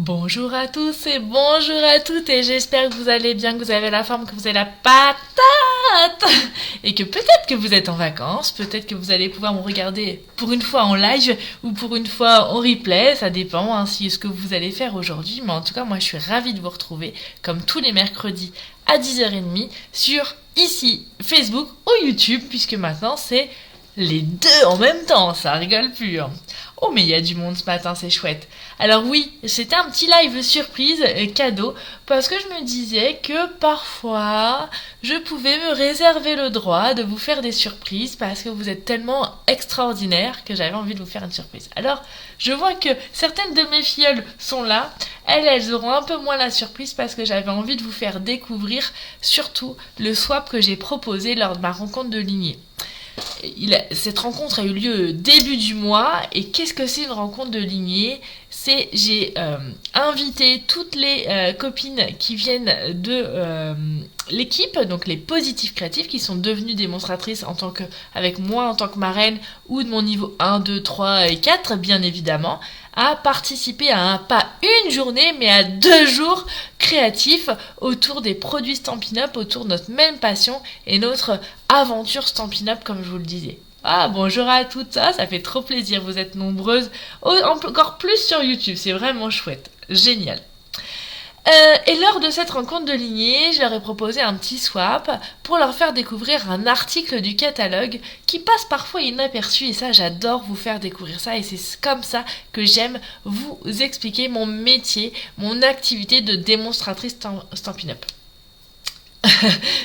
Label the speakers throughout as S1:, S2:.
S1: Bonjour à tous et bonjour à toutes et j'espère que vous allez bien, que vous avez la forme, que vous avez la patate et que peut-être que vous êtes en vacances, peut-être que vous allez pouvoir me regarder pour une fois en live ou pour une fois en replay, ça dépend si ce que vous allez faire aujourd'hui, mais en tout cas moi je suis ravie de vous retrouver comme tous les mercredis à 10h30 sur ici Facebook ou YouTube puisque maintenant c'est les deux en même temps, ça rigole plus. Oh mais il y a du monde ce matin, c'est chouette. Alors oui, c'était un petit live surprise cadeau parce que je me disais que parfois je pouvais me réserver le droit de vous faire des surprises parce que vous êtes tellement extraordinaires que j'avais envie de vous faire une surprise. Alors je vois que certaines de mes filleules sont là, elles auront un peu moins la surprise parce que j'avais envie de vous faire découvrir surtout le swap que j'ai proposé lors de ma rencontre de lignée. Cette rencontre a eu lieu début du mois et qu'est-ce que c'est une rencontre de lignée ? J'ai invité toutes les copines qui viennent de l'équipe, donc les positifs créatifs qui sont devenues démonstratrices avec moi en tant que marraine ou de mon niveau 1, 2, 3 et 4 bien évidemment, à participer à pas une journée mais à 2 jours créatifs autour des produits Stampin' Up, autour de notre même passion et notre aventure Stampin' Up comme je vous le disais. Ah bonjour à toutes, ça fait trop plaisir, vous êtes nombreuses, encore plus sur YouTube, c'est vraiment chouette, génial. Et lors de cette rencontre de lignée, je leur ai proposé un petit swap pour leur faire découvrir un article du catalogue qui passe parfois inaperçu et ça j'adore vous faire découvrir ça et c'est comme ça que j'aime vous expliquer mon métier, mon activité de démonstratrice Stampin' Up.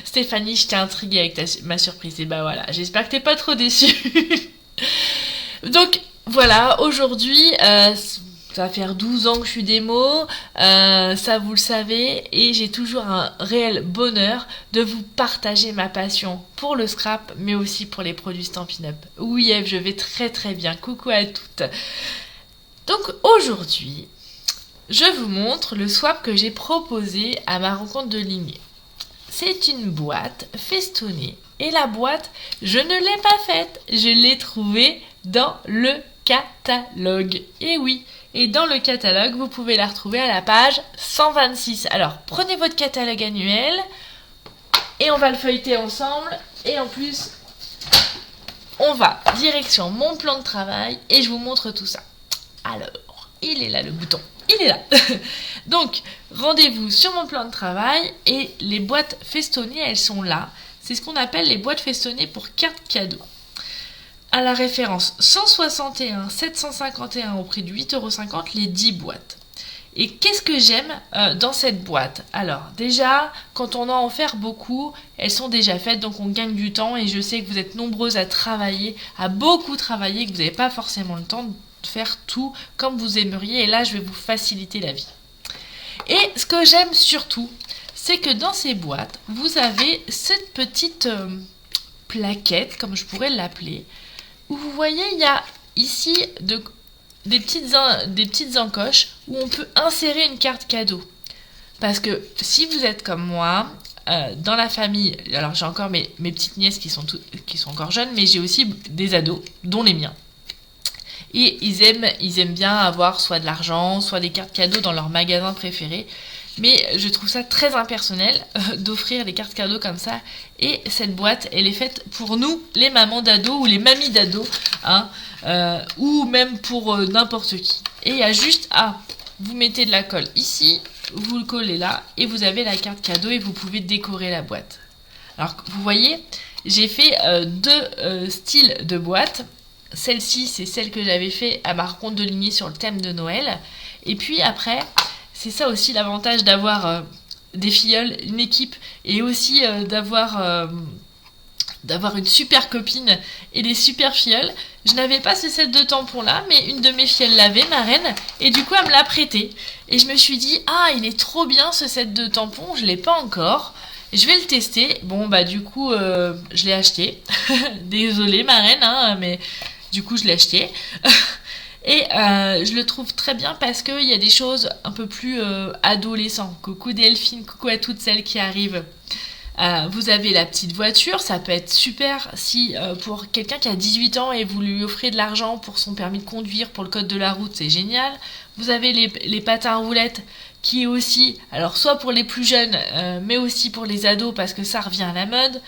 S1: Stéphanie, je t'ai intriguée avec ma surprise et bah voilà, j'espère que t'es pas trop déçue. Donc voilà, aujourd'hui ça va faire 12 ans que je suis démo, ça vous le savez, et j'ai toujours un réel bonheur de vous partager ma passion pour le scrap, mais aussi pour les produits Stampin' Up. Oui Eve, je vais très très bien, coucou à toutes. Donc aujourd'hui, je vous montre le swap que j'ai proposé à ma rencontre de lignée. C'est une boîte festonnée, et la boîte, je ne l'ai pas faite, je l'ai trouvée dans le catalogue. Et oui, et dans le catalogue, vous pouvez la retrouver à la page 126. Alors, prenez votre catalogue annuel et on va le feuilleter ensemble. Et en plus, on va direction mon plan de travail et je vous montre tout ça. Alors, il est là le bouton. Il est là. Donc, rendez-vous sur mon plan de travail et les boîtes festonnées, elles sont là. C'est ce qu'on appelle les boîtes festonnées pour cartes cadeaux. À la référence 161 751 au prix de 8,50 € les 10 boîtes. Et qu'est-ce que j'aime dans cette boîte ? Alors déjà, quand on a en faire beaucoup, elles sont déjà faites, donc on gagne du temps et je sais que vous êtes nombreuses à travailler, à beaucoup travailler, que vous n'avez pas forcément le temps de faire tout comme vous aimeriez et là je vais vous faciliter la vie. Et ce que j'aime surtout, c'est que dans ces boîtes, vous avez cette petite plaquette, comme je pourrais l'appeler, où vous voyez, il y a ici des petites encoches où on peut insérer une carte cadeau. Parce que si vous êtes comme moi, dans la famille, alors j'ai encore mes petites nièces qui sont encore jeunes, mais j'ai aussi des ados, dont les miens. Et ils aiment bien avoir soit de l'argent, soit des cartes cadeaux dans leur magasin préféré. Mais je trouve ça très impersonnel d'offrir des cartes cadeaux comme ça. Et cette boîte, elle est faite pour nous, les mamans d'ados ou les mamies d'ados, ou même pour n'importe qui. Et il y a juste vous mettez de la colle ici, vous le collez là, et vous avez la carte cadeau et vous pouvez décorer la boîte. Alors vous voyez, j'ai fait 2 styles de boîtes. Celle-ci, c'est celle que j'avais fait à ma rencontre de lignée sur le thème de Noël. Et puis après, c'est ça aussi l'avantage d'avoir des filleuls, une équipe, et aussi d'avoir une super copine et des super filleuls. Je n'avais pas ce set de tampons là, mais une de mes filleuls l'avait, ma reine, et du coup elle me l'a prêté. Et je me suis dit, il est trop bien ce set de tampons, je l'ai pas encore. Je vais le tester. Bon bah du coup je l'ai acheté. Désolée ma reine, mais du coup je l'ai acheté. Et je le trouve très bien parce qu'il y a des choses un peu plus adolescentes. Coucou Delphine, coucou à toutes celles qui arrivent. Vous avez la petite voiture, ça peut être super si pour quelqu'un qui a 18 ans et vous lui offrez de l'argent pour son permis de conduire, pour le code de la route, c'est génial. Vous avez les patins à roulettes qui est aussi, alors soit pour les plus jeunes, mais aussi pour les ados parce que ça revient à la mode.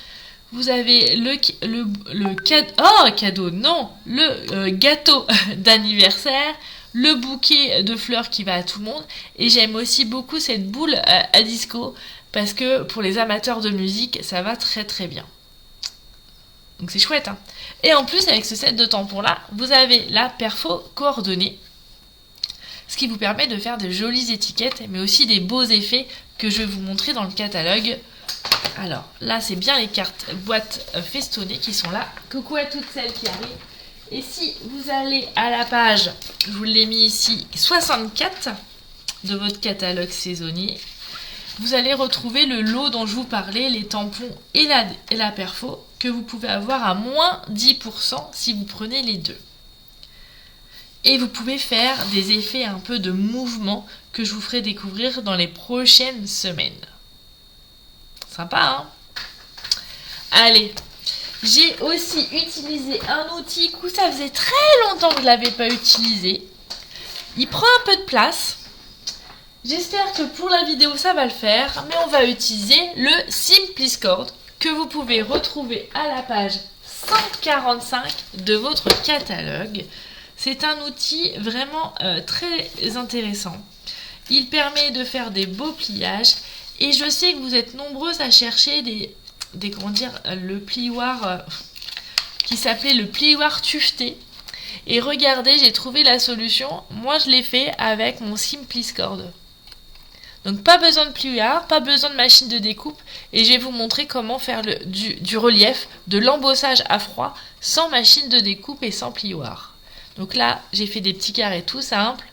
S1: Vous avez le cadeau, non, le gâteau d'anniversaire, le bouquet de fleurs qui va à tout le monde. Et j'aime aussi beaucoup cette boule à disco parce que pour les amateurs de musique, ça va très très bien. Donc c'est chouette, hein. Et en plus, avec ce set de tampons là, vous avez la perfo coordonnée, ce qui vous permet de faire de jolies étiquettes, mais aussi des beaux effets que je vais vous montrer dans le catalogue. Alors là, c'est bien les cartes boîtes festonnées qui sont là. Coucou à toutes celles qui arrivent. Et si vous allez à la page, je vous l'ai mis ici, 64 de votre catalogue saisonnier, vous allez retrouver le lot dont je vous parlais, les tampons et la perfo, que vous pouvez avoir à moins 10% si vous prenez les deux. Et vous pouvez faire des effets un peu de mouvement que je vous ferai découvrir dans les prochaines semaines. Sympa, hein? Allez, j'ai aussi utilisé un outil que ça faisait très longtemps que je ne l'avais pas utilisé. Il prend un peu de place. J'espère que pour la vidéo ça va le faire, mais on va utiliser le Simpliscord que vous pouvez retrouver à la page 145 de votre catalogue. C'est un outil vraiment très intéressant. Il permet de faire des beaux pliages et je sais que vous êtes nombreuses à chercher le plioir qui s'appelait le plioir tuveté. Et regardez, j'ai trouvé la solution. Moi, je l'ai fait avec mon Simpliscord. Donc, pas besoin de plioir, pas besoin de machine de découpe. Et je vais vous montrer comment faire du relief, de l'embossage à froid, sans machine de découpe et sans plioir. Donc là, j'ai fait des petits carrés tout simples.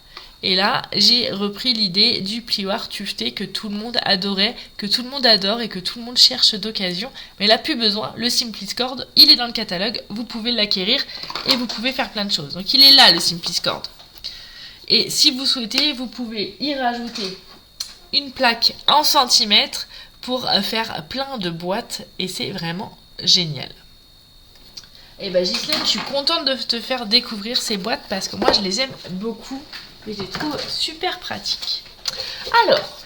S1: Et là, j'ai repris l'idée du plioir tuveté que tout le monde adorait, que tout le monde adore et que tout le monde cherche d'occasion. Mais là, plus besoin, le Simpliscord, il est dans le catalogue, vous pouvez l'acquérir et vous pouvez faire plein de choses. Donc il est là, le Simpliscord. Et si vous souhaitez, vous pouvez y rajouter une plaque en centimètres pour faire plein de boîtes et c'est vraiment génial. Et ben Ghislaine, je suis contente de te faire découvrir ces boîtes parce que moi, je les aime beaucoup. Et je les trouve super pratiques. Alors,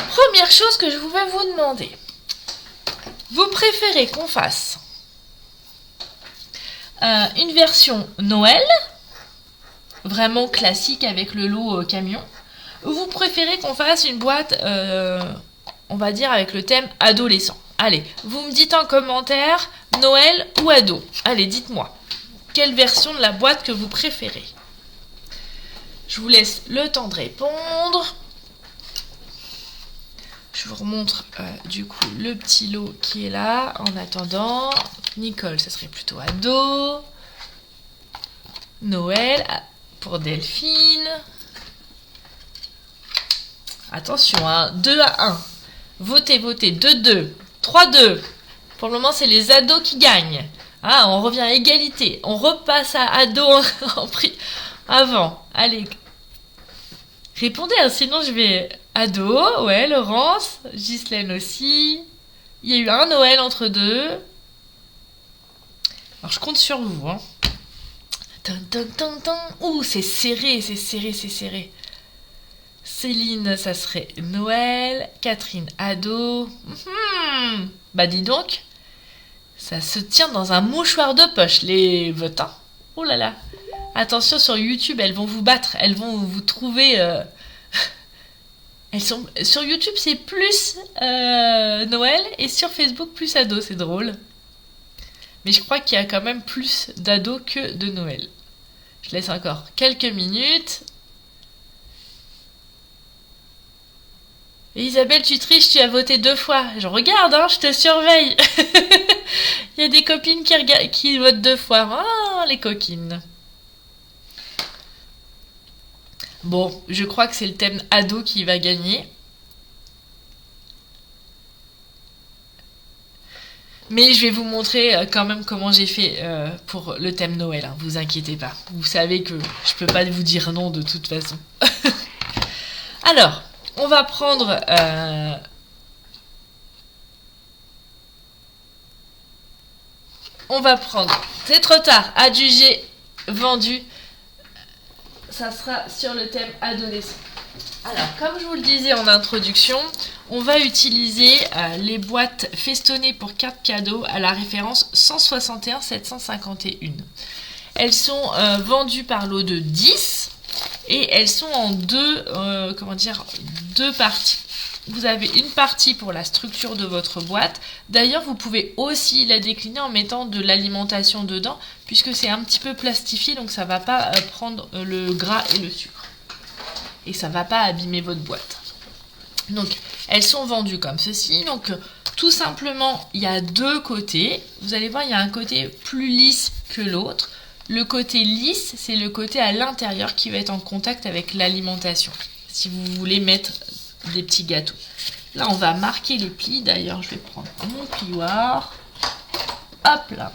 S1: première chose que je vais vous demander. Vous préférez qu'on fasse une version Noël, vraiment classique avec le lot camion, ou vous préférez qu'on fasse une boîte, on va dire, avec le thème adolescent? Allez, vous me dites en commentaire Noël ou ado. Allez, dites-moi. Quelle version de la boîte que vous préférez? Je vous laisse le temps de répondre. Je vous remontre du coup le petit lot qui est là. En attendant, Nicole, ça serait plutôt ado. Noël pour Delphine. Attention, hein, 2 à 1. Votez, votez. 2-2. 3-2. Pour le moment, c'est les ados qui gagnent. Ah, on revient à égalité. On repasse à ado en prix. Avant, allez. Répondez, hein, sinon je vais... Ado, ouais, Laurence, Ghislaine aussi. Il y a eu un Noël entre deux. Alors je compte sur vous, hein. Ouh, c'est serré, c'est serré, c'est serré. Céline, ça serait Noël. Catherine, ado. Bah dis donc. Ça se tient dans un mouchoir de poche, les votants. Oh là là. Attention, sur YouTube, elles vont vous battre. Elles vont vous trouver... Elles sont... Sur YouTube, c'est plus Noël. Et sur Facebook, plus ado. C'est drôle. Mais je crois qu'il y a quand même plus d'ados que de Noël. Je laisse encore quelques minutes. Et Isabelle, tu triches, tu as voté 2 fois. Je regarde, hein, je te surveille. Il y a des copines qui votent 2 fois. Ah, les coquines. Bon, je crois que c'est le thème ado qui va gagner. Mais je vais vous montrer quand même comment j'ai fait pour le thème Noël. Hein, vous inquiétez pas. Vous savez que je peux pas vous dire non de toute façon. Alors, on va prendre on va prendre, c'est trop tard, adjugé, vendu, ça sera sur le thème adolescent. Alors, comme je vous le disais en introduction, on va utiliser les boîtes festonnées pour cartes cadeaux à la référence 161 751. Elles sont vendues par lot de 10 et elles sont en deux parties. Vous avez une partie pour la structure de votre boîte. D'ailleurs, vous pouvez aussi la décliner en mettant de l'alimentation dedans, puisque c'est un petit peu plastifié, donc ça ne va pas prendre le gras et le sucre. Et ça ne va pas abîmer votre boîte. Donc, elles sont vendues comme ceci. Donc, tout simplement, il y a deux côtés. Vous allez voir, il y a un côté plus lisse que l'autre. Le côté lisse, c'est le côté à l'intérieur qui va être en contact avec l'alimentation. Si vous voulez mettre des petits gâteaux. Là, on va marquer les plis. D'ailleurs, je vais prendre mon plioir. Hop là.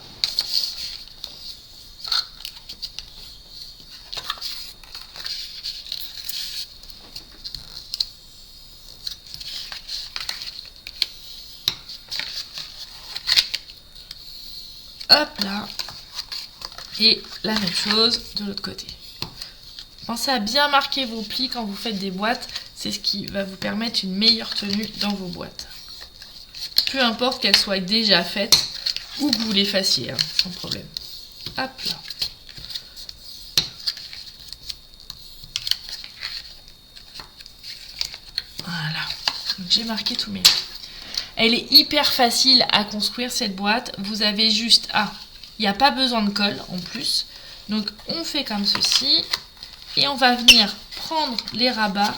S1: Hop là. Et la même chose de l'autre côté. Pensez à bien marquer vos plis quand vous faites des boîtes. C'est ce qui va vous permettre une meilleure tenue dans vos boîtes. Peu importe qu'elles soient déjà faites ou que vous les fassiez, hein, sans problème. Hop là. Voilà. Donc j'ai marqué tous mes. Elle est hyper facile à construire cette boîte. Vous avez juste il n'y a pas besoin de colle en plus. Donc on fait comme ceci. Et on va venir prendre les rabats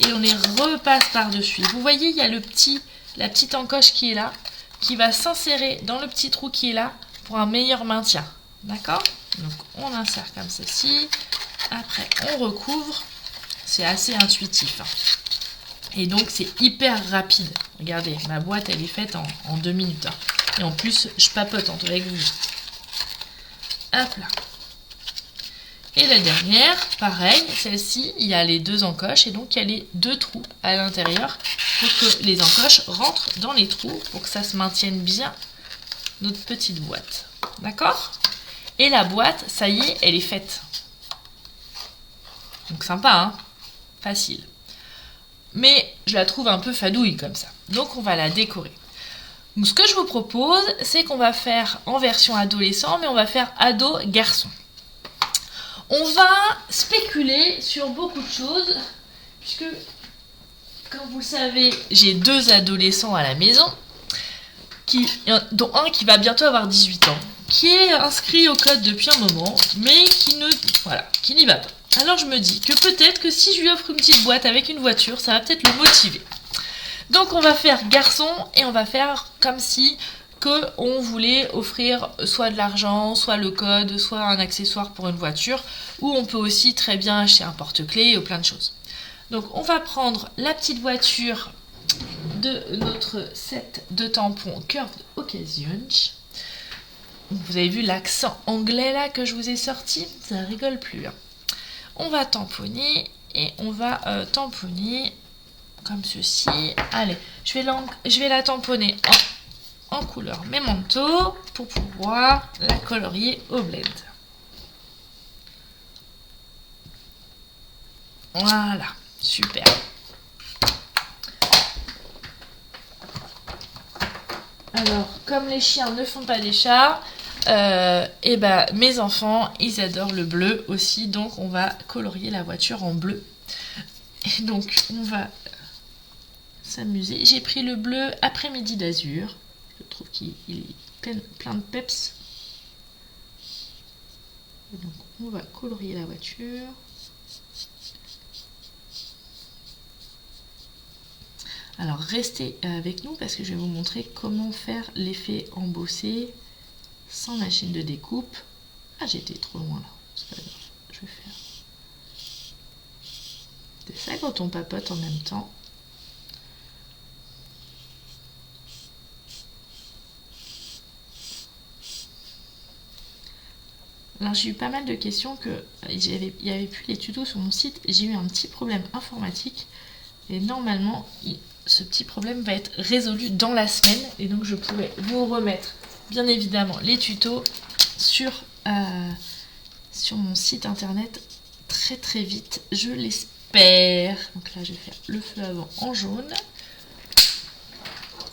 S1: et on les repasse par-dessus. Vous voyez, il y a la petite encoche qui est là, qui va s'insérer dans le petit trou qui est là pour un meilleur maintien. D'accord? Donc on insère comme ceci. Après on recouvre. C'est assez intuitif. Et donc c'est hyper rapide. Regardez, ma boîte elle est faite en 2 minutes. Et en plus je papote avec vous. Hop là. Et la dernière, pareil, celle-ci, il y a les deux encoches et donc il y a les deux trous à l'intérieur pour que les encoches rentrent dans les trous pour que ça se maintienne bien notre petite boîte. D'accord? Et la boîte, ça y est, elle est faite. Donc sympa, hein? Facile. Mais je la trouve un peu fadouille comme ça. Donc on va la décorer. Donc ce que je vous propose, c'est qu'on va faire en version adolescent, mais on va faire ado-garçon. On va spéculer sur beaucoup de choses, puisque, comme vous le savez, j'ai 2 adolescents à la maison, dont un qui va bientôt avoir 18 ans, qui est inscrit au code depuis un moment, mais qui n'y va pas. Alors je me dis que peut-être que si je lui offre une petite boîte avec une voiture, ça va peut-être le motiver. Donc on va faire garçon et on va faire comme si on voulait offrir soit de l'argent, soit le code, soit un accessoire pour une voiture, ou on peut aussi très bien acheter un porte-clés ou plein de choses. Donc on va prendre la petite voiture de notre set de tampons Curved Occasion. Vous avez vu l'accent anglais là que je vous ai sorti? Ça rigole plus. Hein. On va tamponner et on va tamponner comme ceci. Allez, je vais la tamponner en couleur Memento pour pouvoir la colorier au blend. Voilà, super. Alors, comme les chiens ne font pas des chats, et mes enfants, ils adorent le bleu aussi, donc on va colorier la voiture en bleu. Et donc, on va s'amuser. J'ai pris le bleu après-midi d'azur. Je trouve qu'il est plein de peps. Et donc, on va colorier la voiture. Alors, restez avec nous parce que je vais vous montrer comment faire l'effet embossé sans machine de découpe. Ah, j'étais trop loin là. C'est pas grave, je vais faire. C'est ça quand on papote en même temps. Alors j'ai eu pas mal de questions il y avait plus les tutos sur mon site et j'ai eu un petit problème informatique et normalement ce petit problème va être résolu dans la semaine et donc je pourrais vous remettre bien évidemment les tutos sur mon site internet très vite, je l'espère. Donc là je vais faire le feu avant en jaune.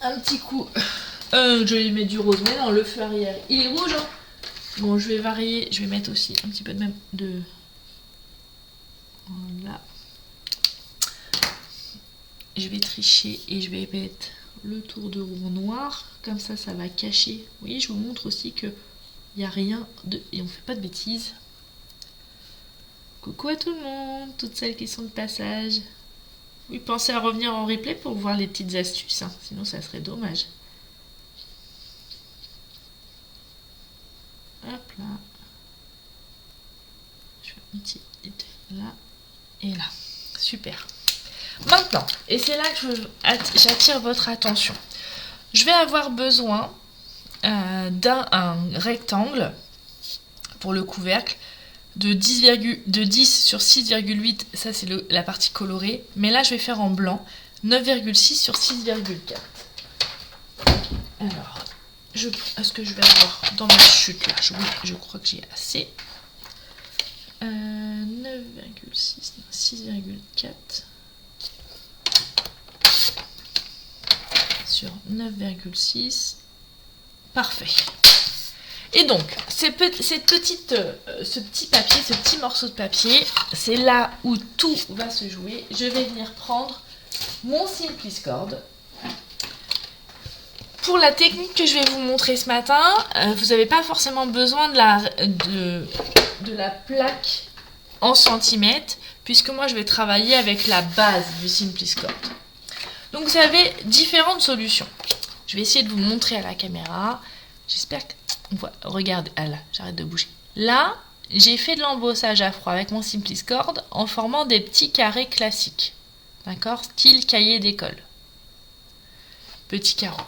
S1: Un petit coup, je vais mettre du rose, mais non, le feu arrière il est rouge. Hein. Bon, je vais varier, je vais mettre aussi un petit peu de même de... Voilà. Je vais tricher et je vais mettre le tour de roue noir, comme ça ça va cacher. Vous voyez, je vous montre aussi que il n'y a rien de... et on fait pas de bêtises. Coucou à tout le monde, toutes celles qui sont de passage. Oui, pensez à revenir en replay pour voir les petites astuces, hein, sinon ça serait dommage. Hop là. Je fais un petit là et là. Super. Maintenant, et c'est là que j'attire votre attention. Je vais avoir besoin d'un rectangle pour le couvercle de 10 sur 6,8, ça c'est la partie colorée, mais là je vais faire en blanc, 9,6 sur 6,4. Alors, est-ce que je vais avoir dans ma chute là, oui, je crois que j'ai assez. 9,6, 6,4 sur 9,6. Parfait. Et donc, ce petit papier, ce petit morceau de papier, c'est là où tout va se jouer. Je vais venir prendre mon Simpliscord. Pour la technique que je vais vous montrer ce matin, vous n'avez pas forcément besoin de la plaque en centimètres, puisque moi je vais travailler avec la base du Simpliscord. Donc vous avez différentes solutions. Je vais essayer de vous montrer à la caméra. J'espère qu'on voit. Regardez, ah là, j'arrête de bouger. Là, j'ai fait de l'embossage à froid avec mon Simpliscord en formant des petits carrés classiques. D'accord? Style cahier d'école. Petits carreaux.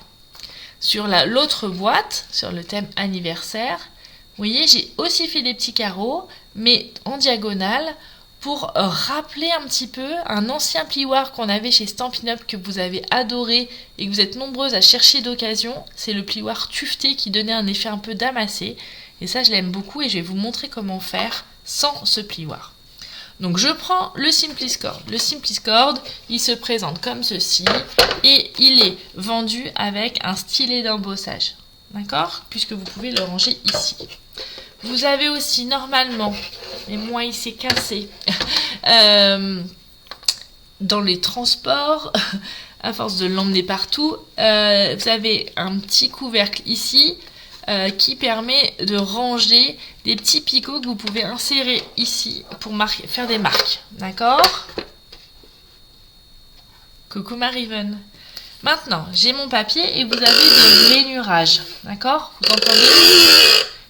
S1: Sur l'autre boîte, sur le thème anniversaire, vous voyez, j'ai aussi fait des petits carreaux, mais en diagonale, pour rappeler un petit peu un ancien plioir qu'on avait chez Stampin' Up que vous avez adoré et que vous êtes nombreuses à chercher d'occasion. C'est le plioir tuveté qui donnait un effet un peu damassé. Et ça, je l'aime beaucoup et je vais vous montrer comment faire sans ce plioir. Donc je prends le Simpliscord. Le Simpliscord, il se présente comme ceci et il est vendu avec un stylet d'embossage. D'accord? Puisque vous pouvez le ranger ici. Vous avez aussi normalement, mais moi il s'est cassé, dans les transports, à force de l'emmener partout, vous avez un petit couvercle ici qui permet de ranger des petits picots que vous pouvez insérer ici pour faire des marques. D'accord? Coucou Mariven. Maintenant, j'ai mon papier et vous avez des rainurages. D'accord? Vous entendez?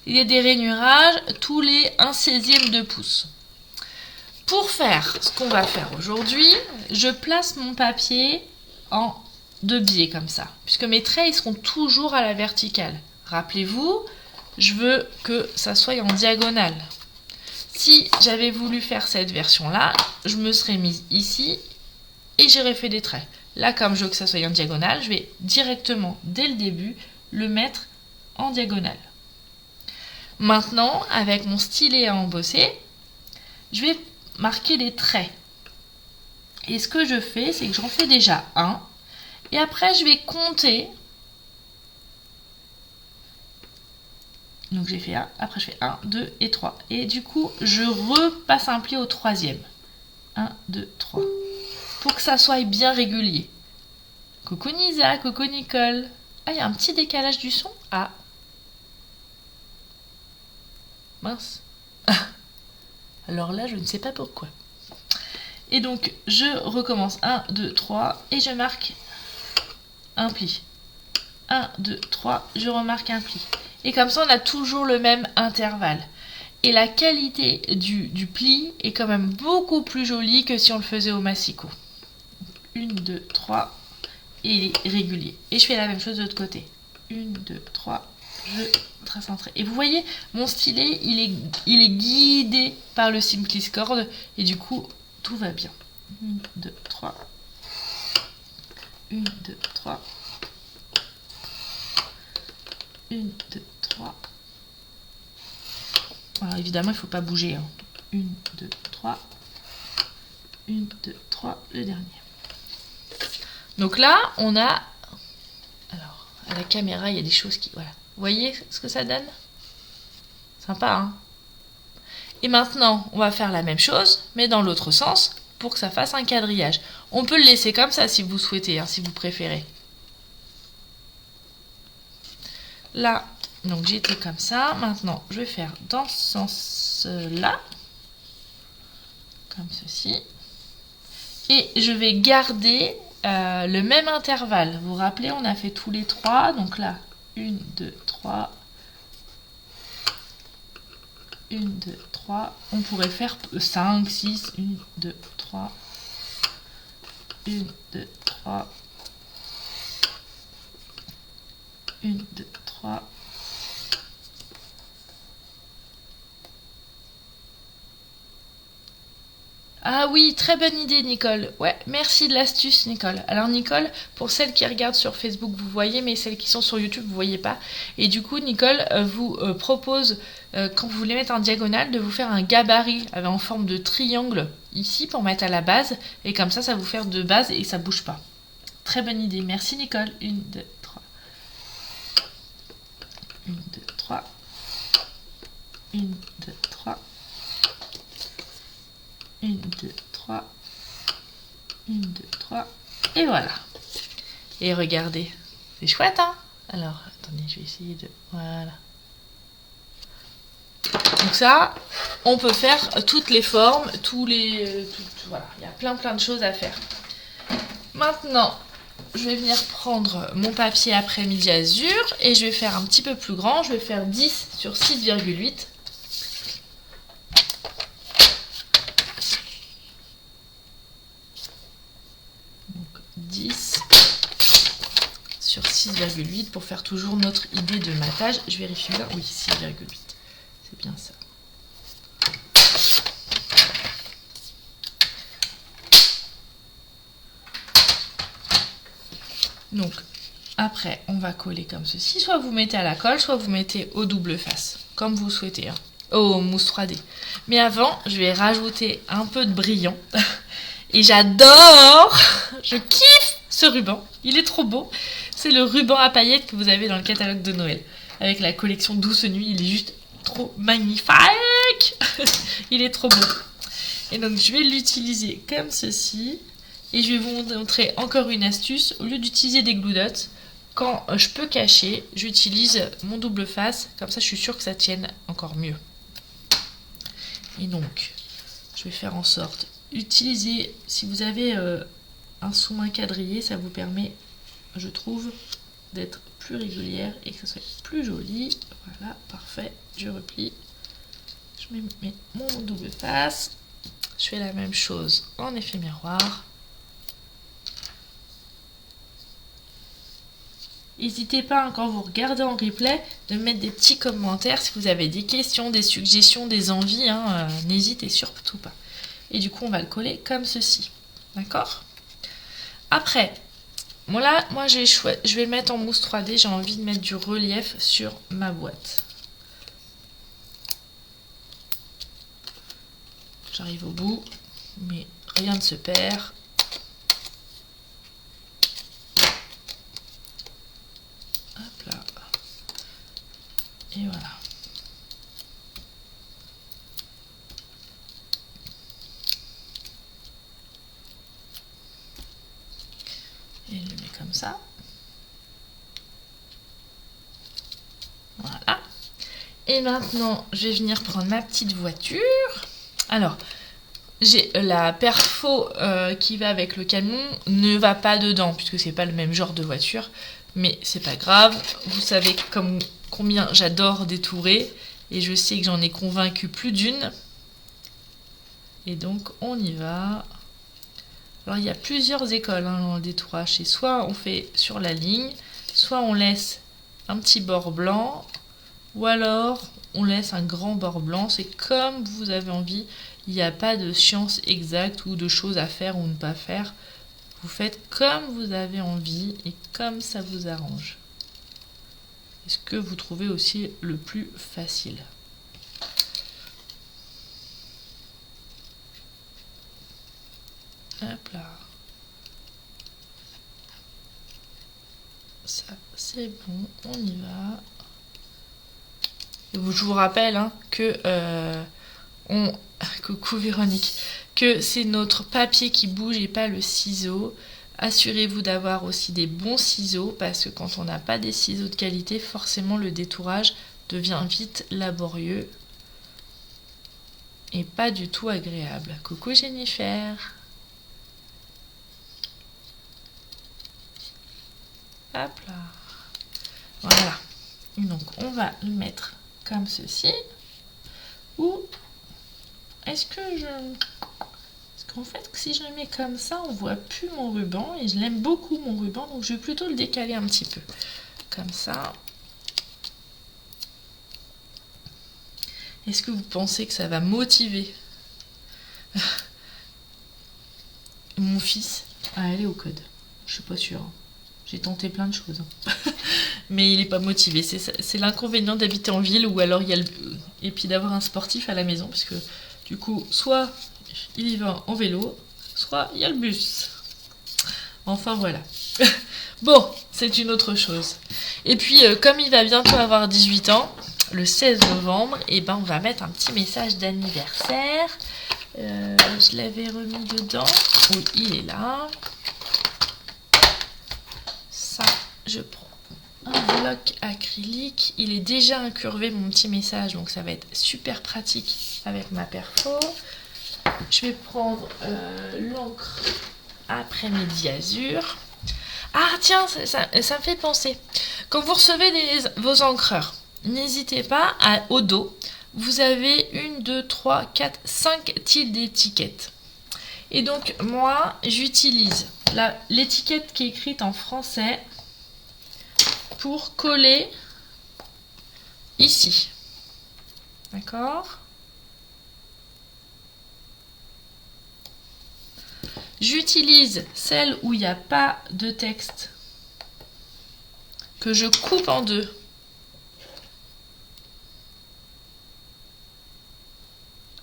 S1: Il y a des rainurages tous les 1/16e de pouce. Pour faire ce qu'on va faire aujourd'hui, je place mon papier en deux biais comme ça, puisque mes traits ils seront toujours à la verticale. Rappelez-vous, je veux que ça soit en diagonale. Si j'avais voulu faire cette version-là, je me serais mise ici et j'aurais fait des traits. Là, comme je veux que ça soit en diagonale, je vais directement, dès le début, le mettre en diagonale. Maintenant, avec mon stylet à embosser, je vais marquer les traits. Et ce que je fais, c'est que j'en fais déjà un. Et après, je vais compter. Donc j'ai fait 1, après je fais 1, 2 et 3. Et du coup, je repasse un pli au troisième. 1, 2, 3. Pour que ça soit bien régulier. Coucou Nisa, coucou Nicole. Ah, il y a un petit décalage du son. Ah. Mince. Alors là, je ne sais pas pourquoi. Et donc, je recommence 1, 2, 3 et je marque un pli. 1, 2, 3, je remarque un pli. Et comme ça, on a toujours le même intervalle. Et la qualité du pli est quand même beaucoup plus jolie que si on le faisait au massicot. 1, 2, 3 et il est régulier. Et je fais la même chose de l'autre côté. 1, 2, 3, je trace un trait. Et vous voyez, mon stylet, il est guidé par le Simpliscord et du coup, tout va bien. 1, 2, 3. 1, 2, 3. 1, 1, 2, 3. Alors évidemment, il ne faut pas bouger. 1, 2, 3. 1, 2, 3, le dernier. Donc là, on a... Alors, à la caméra, il y a des choses qui... Voilà. Vous voyez ce que ça donne? Sympa, hein? Et maintenant, on va faire la même chose, mais dans l'autre sens, pour que ça fasse un quadrillage. On peut le laisser comme ça si vous souhaitez, hein, si vous préférez. Là, donc j'étais comme ça. Maintenant, je vais faire dans ce sens-là. Comme ceci. Et je vais garder le même intervalle. Vous vous rappelez, on a fait tous les trois. Donc là, 1, 2, 3. 1, 2, 3. On pourrait faire 5, 6. 1, 2, 3. 1, 2, 3. 1, 2, 3. Ah oui, très bonne idée, Nicole. Ouais, merci de l'astuce, Nicole. Alors, Nicole, pour celles qui regardent sur Facebook, vous voyez, mais celles qui sont sur YouTube, vous voyez pas. Et du coup, Nicole vous propose, quand vous voulez mettre en diagonale, de vous faire un gabarit en forme de triangle ici pour mettre à la base. Et comme ça vous fait de base et ça bouge pas. Très bonne idée. Merci, Nicole. 1, 2, 3. 1, 2, 3. 1, 2, 3. 1, 2, 3. 1, 2, 3. Et voilà. Et regardez. C'est chouette, hein? Alors, attendez, je vais essayer de... Voilà. Donc ça, on peut faire toutes les formes, voilà, il y a plein de choses à faire. Maintenant, je vais venir prendre mon papier après-midi azur et je vais faire un petit peu plus grand. Je vais faire 10 sur 6,8. Donc 10 sur 6,8 pour faire toujours notre idée de matage. Je vérifie bien. Oui, 6,8. C'est bien ça. Donc, après, on va coller comme ceci. Soit vous mettez à la colle, soit vous mettez au double face, comme vous souhaitez, hein, au mousse 3D. Mais avant, je vais rajouter un peu de brillant. Et j'adore, je kiffe ce ruban. Il est trop beau. C'est le ruban à paillettes que vous avez dans le catalogue de Noël. Avec la collection Douce Nuit, il est juste trop magnifique. Il est trop beau. Et donc, je vais l'utiliser comme ceci. Et je vais vous montrer encore une astuce. Au lieu d'utiliser des glue dots, quand je peux cacher, j'utilise mon double face. Comme ça, je suis sûre que ça tienne encore mieux. Et donc, je vais faire en sorte d'utiliser, si vous avez un sous-main quadrillé, ça vous permet, je trouve, d'être plus régulière et que ça soit plus joli. Voilà, parfait. Je replie. Je mets mon double face. Je fais la même chose en effet miroir. N'hésitez pas, hein, quand vous regardez en replay, de mettre des petits commentaires si vous avez des questions, des suggestions, des envies. Hein, n'hésitez surtout pas. Et du coup, on va le coller comme ceci. D'accord? Après, bon là, moi je vais le mettre en mousse 3D. J'ai envie de mettre du relief sur ma boîte. J'arrive au bout, mais rien ne se perd. Hop là. Et voilà. Et je le mets comme ça. Voilà. Et maintenant, je vais venir prendre ma petite voiture. Alors, j'ai la perfo qui va avec le camion, ne va pas dedans, puisque c'est pas le même genre de voiture. Mais c'est pas grave. Vous savez combien j'adore détourer. Et je sais que j'en ai convaincu plus d'une. Et donc, on y va. Alors, il y a plusieurs écoles dans le détourage. Et soit on fait sur la ligne, soit on laisse un petit bord blanc, ou alors on laisse un grand bord blanc. C'est comme vous avez envie. Il n'y a pas de science exacte ou de choses à faire ou ne pas faire. Vous faites comme vous avez envie et comme ça vous arrange. est-ce que vous trouvez aussi le plus facile? Hop là. Ça, c'est bon, on y va. Et je vous rappelle hein, que coucou Véronique, que c'est notre papier qui bouge et pas le ciseau. Assurez-vous d'avoir aussi des bons ciseaux parce que quand on n'a pas des ciseaux de qualité, forcément le détourage devient vite laborieux et pas du tout agréable. Coucou Jennifer. Hop là. Voilà. Donc on va le mettre comme ceci. Ou est-ce que parce qu'en fait si je le mets comme ça, on voit plus mon ruban et je l'aime beaucoup mon ruban, donc je vais plutôt le décaler un petit peu. Comme ça. Est-ce que vous pensez que ça va motiver mon fils à aller au code? Je suis pas sûre. J'ai tenté plein de choses. Mais il n'est pas motivé. C'est l'inconvénient d'habiter en ville ou alors il y a et puis d'avoir un sportif à la maison. Parce que du coup, soit il y va en vélo, soit il y a le bus. Enfin voilà. Bon, c'est une autre chose. Et puis, comme il va bientôt avoir 18 ans, le 16 novembre, et ben on va mettre un petit message d'anniversaire. Je l'avais remis dedans. Oui, il est là. Ça, je prends un bloc acrylique. Il est déjà incurvé mon petit message, donc ça va être super pratique avec ma perfo. Je vais prendre l'encre après-midi azur. Ah tiens, ça me fait penser. Quand vous recevez vos encreurs, n'hésitez pas au dos. Vous avez 1, 2, 3, 4, 5 types d'étiquettes. Et donc moi, j'utilise l'étiquette qui est écrite en français pour coller ici. D'accord? J'utilise celle où il n'y a pas de texte, que je coupe en deux.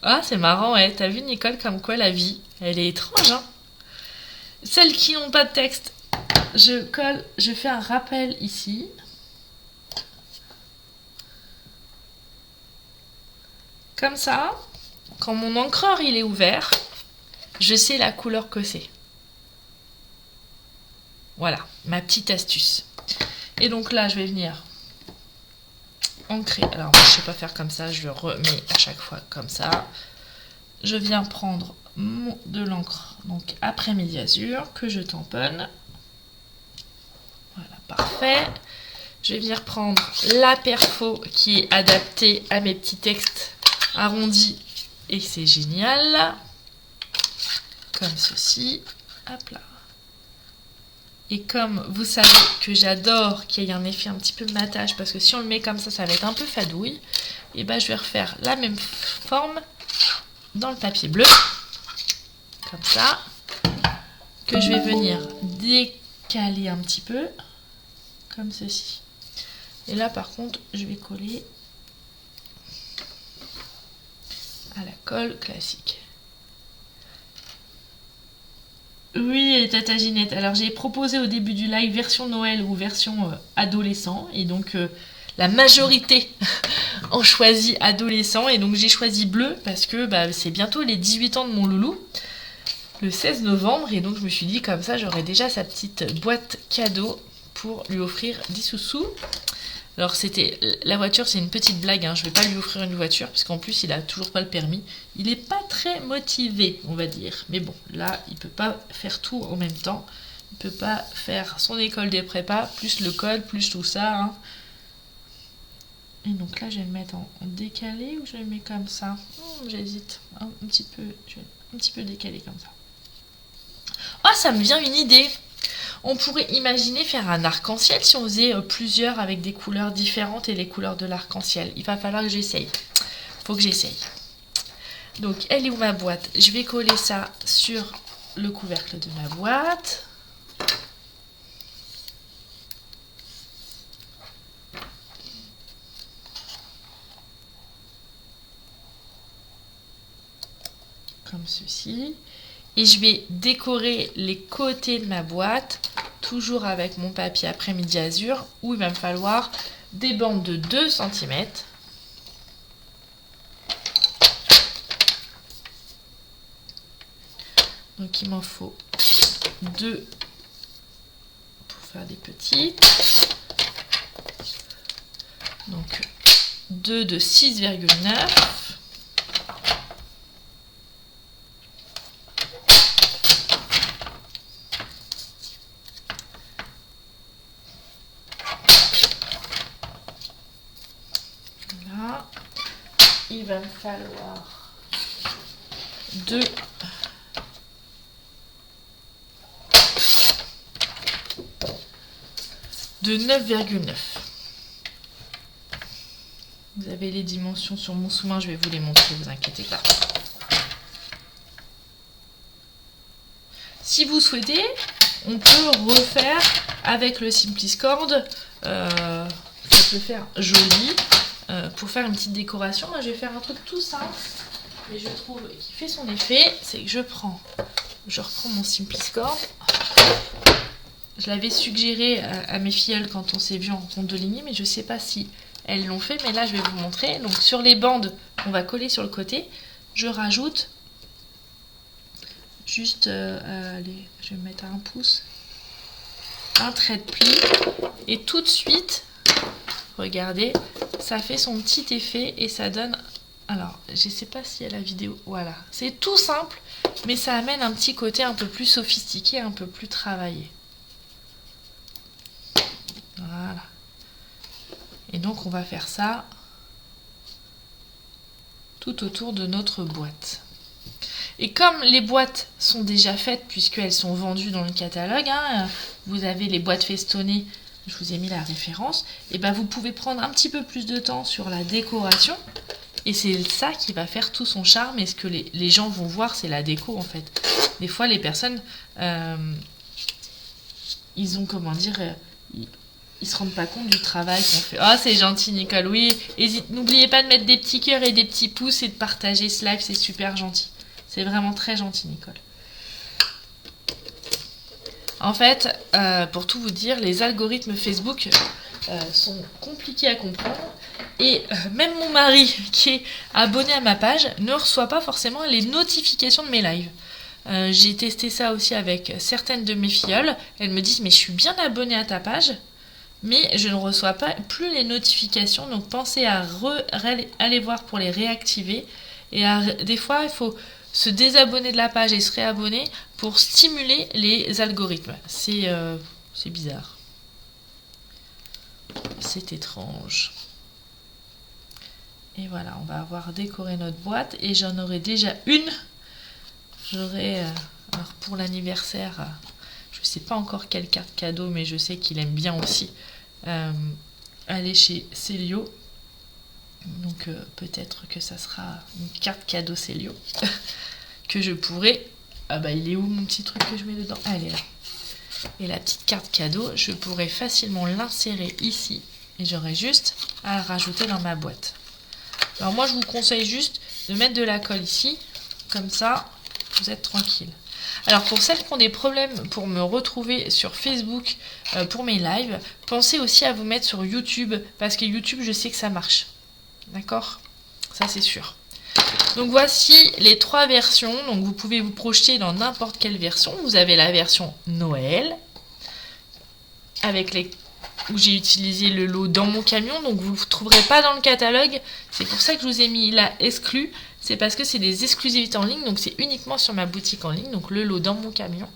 S1: Ah, c'est marrant, ouais. T'as vu, Nicole, comme quoi la vie, elle est étrange, hein? Celles qui n'ont pas de texte, je colle, je fais un rappel ici. Comme ça, quand mon encreur il est ouvert, je sais la couleur que c'est. Voilà, ma petite astuce. Et donc là, je vais venir ancrer. Alors, je ne sais pas faire comme ça, je le remets à chaque fois comme ça. Je viens prendre de l'encre, donc après-midi azur, que je tamponne. Voilà, parfait. Je vais venir prendre la perfo qui est adaptée à mes petits textes arrondis. Et c'est génial. Comme ceci. Hop là. Et comme vous savez que j'adore qu'il y ait un effet un petit peu matage, parce que si on le met comme ça va être un peu fadouille, et ben je vais refaire la même forme dans le papier bleu, comme ça, que je vais venir décaler un petit peu, comme ceci. Et là par contre, je vais coller à la colle classique. Oui, Tata Ginette. Alors j'ai proposé au début du live version Noël ou version adolescent. Et donc la majorité ont choisi adolescent. Et donc j'ai choisi bleu parce que c'est bientôt les 18 ans de mon loulou. Le 16 novembre. Et donc je me suis dit comme ça j'aurai déjà sa petite boîte cadeau pour lui offrir 10 sous-sous. Alors la voiture c'est une petite blague, hein. Je vais pas lui offrir une voiture parce qu'en plus il a toujours pas le permis. Il est pas très motivé on va dire. Mais bon là il peut pas faire tout en même temps. Il peut pas faire son école des prépas, plus le code, plus tout ça. Hein. Et donc là je vais le mettre en décalé ou je le mets comme ça. J'hésite un petit peu, je vais un petit peu décaler comme ça. Ah ça me vient une idée. On pourrait imaginer faire un arc-en-ciel si on faisait plusieurs avec des couleurs différentes et les couleurs de l'arc-en-ciel. Il va falloir que j'essaye. Faut que j'essaye. Donc, elle est où ma boîte? Je vais coller ça sur le couvercle de ma boîte. comme ceci. Et je vais décorer les côtés de ma boîte, toujours avec mon papier après-midi azur, où il va me falloir des bandes de 2 cm. Donc il m'en faut 2 pour faire des petites. Donc 2 de 6,9. Voilà. Il va me falloir 2 de 9,9. Vous avez les dimensions sur mon sous-main, je vais vous les montrer, vous inquiétez pas. Si vous souhaitez, on peut refaire avec le Simpliscord, ça peut faire joli, pour faire une petite décoration. Moi je vais faire un truc tout simple, mais je trouve qui fait son effet, c'est que je reprends mon Simpliscord. Je l'avais suggéré à mes filleules quand on s'est vu en Rondoligny, mais je ne sais pas si elles l'ont fait, mais là je vais vous montrer. Donc sur les bandes qu'on va coller sur le côté, je rajoute juste, allez, je vais me mettre à 1 pouce, un trait de pli, et tout de suite, regardez, ça fait son petit effet et ça donne, alors je ne sais pas s'il y a la vidéo, voilà, c'est tout simple, mais ça amène un petit côté un peu plus sophistiqué, un peu plus travaillé. Voilà. Et donc on va faire ça tout autour de notre boîte. Et comme les boîtes sont déjà faites, puisqu'elles sont vendues dans le catalogue, hein, vous avez les boîtes festonnées, je vous ai mis la référence, et ben vous pouvez prendre un petit peu plus de temps sur la décoration, et c'est ça qui va faire tout son charme, et ce que les gens vont voir, c'est la déco en fait. Des fois les personnes, ils ont, comment dire, ils se rendent pas compte du travail qu'on fait. Oh, c'est gentil Nicole, oui, n'oubliez pas de mettre des petits cœurs et des petits pouces et de partager ce live, c'est super gentil. C'est vraiment très gentil Nicole. En fait, pour tout vous dire, les algorithmes Facebook sont compliqués à comprendre. Et même mon mari, qui est abonné à ma page, ne reçoit pas forcément les notifications de mes lives. J'ai testé ça aussi avec certaines de mes filleules. Elles me disent, mais je suis bien abonnée à ta page, mais je ne reçois pas plus les notifications. Donc pensez à aller voir pour les réactiver. Et des fois, il faut se désabonner de la page et se réabonner pour stimuler les algorithmes. C'est bizarre. C'est étrange. Et voilà, on va avoir décoré notre boîte et j'en aurai déjà une. J'aurai, alors pour l'anniversaire, je ne sais pas encore quelle carte cadeau, mais je sais qu'il aime bien aussi aller chez Célio. Donc peut-être que ça sera une carte cadeau Célio que je pourrai... Ah bah il est où mon petit truc que je mets dedans? Ah, elle est là. Et la petite carte cadeau, je pourrais facilement l'insérer ici et j'aurai juste à la rajouter dans ma boîte. Alors moi je vous conseille juste de mettre de la colle ici, comme ça vous êtes tranquille. Alors pour celles qui ont des problèmes pour me retrouver sur Facebook pour mes lives, pensez aussi à vous mettre sur YouTube, parce que YouTube je sais que ça marche. D'accord? Ça c'est sûr. Donc voici les 3 versions, donc vous pouvez vous projeter dans n'importe quelle version. Vous avez la version Noël, avec où j'ai utilisé le lot dans mon camion, donc vous ne le trouverez pas dans le catalogue. C'est pour ça que je vous ai mis là exclu, c'est parce que c'est des exclusivités en ligne, donc c'est uniquement sur ma boutique en ligne, donc le lot dans mon camion.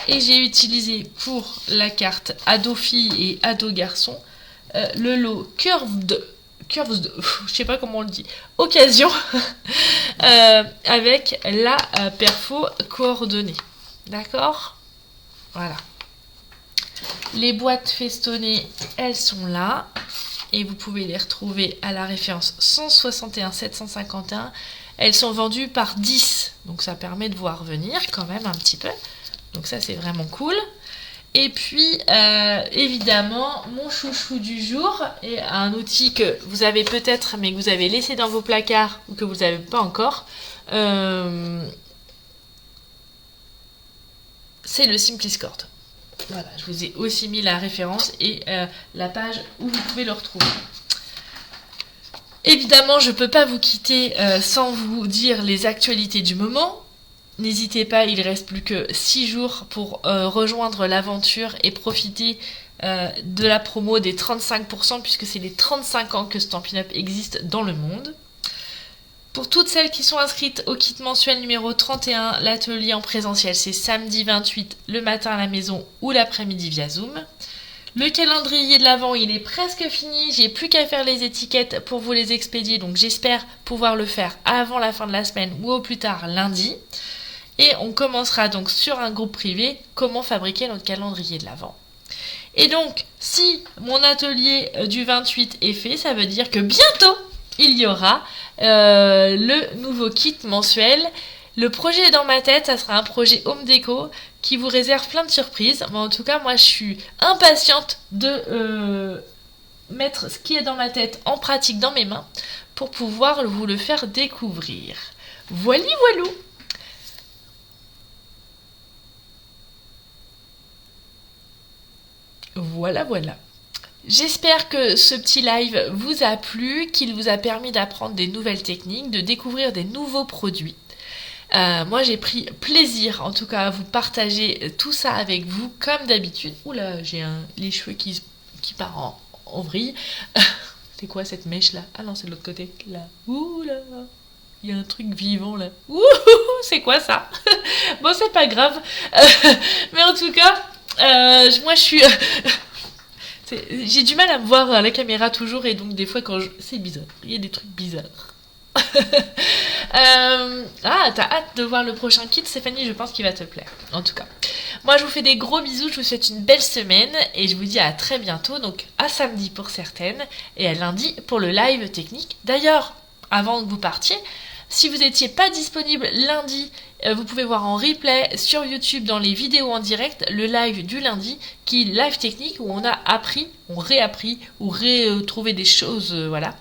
S1: Et j'ai utilisé pour la carte ado fille et ado garçon le lot curved, je sais pas comment on le dit, occasion, avec la perfo coordonnée. D'accord? Voilà. Les boîtes festonnées, elles sont là. Et vous pouvez les retrouver à la référence 161 751. Elles sont vendues par 10. Donc ça permet de voir venir quand même un petit peu. Donc ça c'est vraiment cool. Et puis, évidemment, mon chouchou du jour, et un outil que vous avez peut-être, mais que vous avez laissé dans vos placards, ou que vous n'avez pas encore, c'est le Simpliscord. Voilà, je vous ai aussi mis la référence et la page où vous pouvez le retrouver. Évidemment, je ne peux pas vous quitter sans vous dire les actualités du moment. N'hésitez pas, il ne reste plus que 6 jours pour rejoindre l'aventure et profiter de la promo des 35%, puisque c'est les 35 ans que Stampin' Up existe dans le monde. Pour toutes celles qui sont inscrites au kit mensuel numéro 31, l'atelier en présentiel, c'est samedi 28, le matin à la maison ou l'après-midi via Zoom. Le calendrier de l'Avent, il est presque fini, j'ai plus qu'à faire les étiquettes pour vous les expédier, donc j'espère pouvoir le faire avant la fin de la semaine ou au plus tard lundi. Et on commencera donc sur un groupe privé comment fabriquer notre calendrier de l'Avent. Et donc, si mon atelier du 28 est fait, ça veut dire que bientôt, il y aura le nouveau kit mensuel. Le projet est dans ma tête, ça sera un projet home déco qui vous réserve plein de surprises. Mais en tout cas, moi, je suis impatiente de mettre ce qui est dans ma tête en pratique dans mes mains pour pouvoir vous le faire découvrir. Voili voilou. Voilà. J'espère que ce petit live vous a plu, qu'il vous a permis d'apprendre des nouvelles techniques, de découvrir des nouveaux produits. Moi j'ai pris plaisir en tout cas à vous partager tout ça avec vous comme d'habitude. Oula, j'ai les cheveux qui partent en vrille. C'est quoi cette mèche là? Ah non, c'est de l'autre côté. Là. Oula, il y a un truc vivant là. Ouh, c'est quoi ça? Bon, c'est pas grave. Mais en tout cas, moi je suis... j'ai du mal à me voir à la caméra toujours et donc des fois c'est bizarre, il y a des trucs bizarres. T'as hâte de voir le prochain kit, Stéphanie, je pense qu'il va te plaire. En tout cas, moi je vous fais des gros bisous, je vous souhaite une belle semaine et je vous dis à très bientôt, donc à samedi pour certaines et à lundi pour le live technique. D'ailleurs, avant que vous partiez, si vous n'étiez pas disponible lundi, vous pouvez voir en replay sur YouTube dans les vidéos en direct le live du lundi qui est live technique où on a appris, on réappris ou retrouvé des choses, voilà.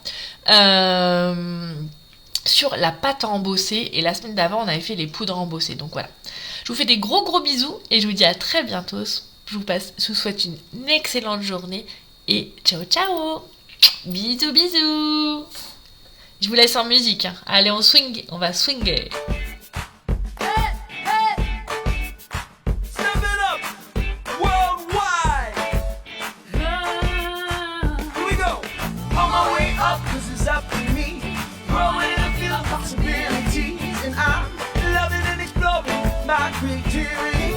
S1: Sur la pâte à embosser et la semaine d'avant on avait fait les poudres embossées, donc voilà. Je vous fais des gros bisous et je vous dis à très bientôt. Je vous souhaite une excellente journée et ciao. Bisous. Je vous laisse en musique, hein. Allez, on va swinger.
S2: My creativity,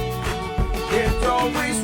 S2: it's always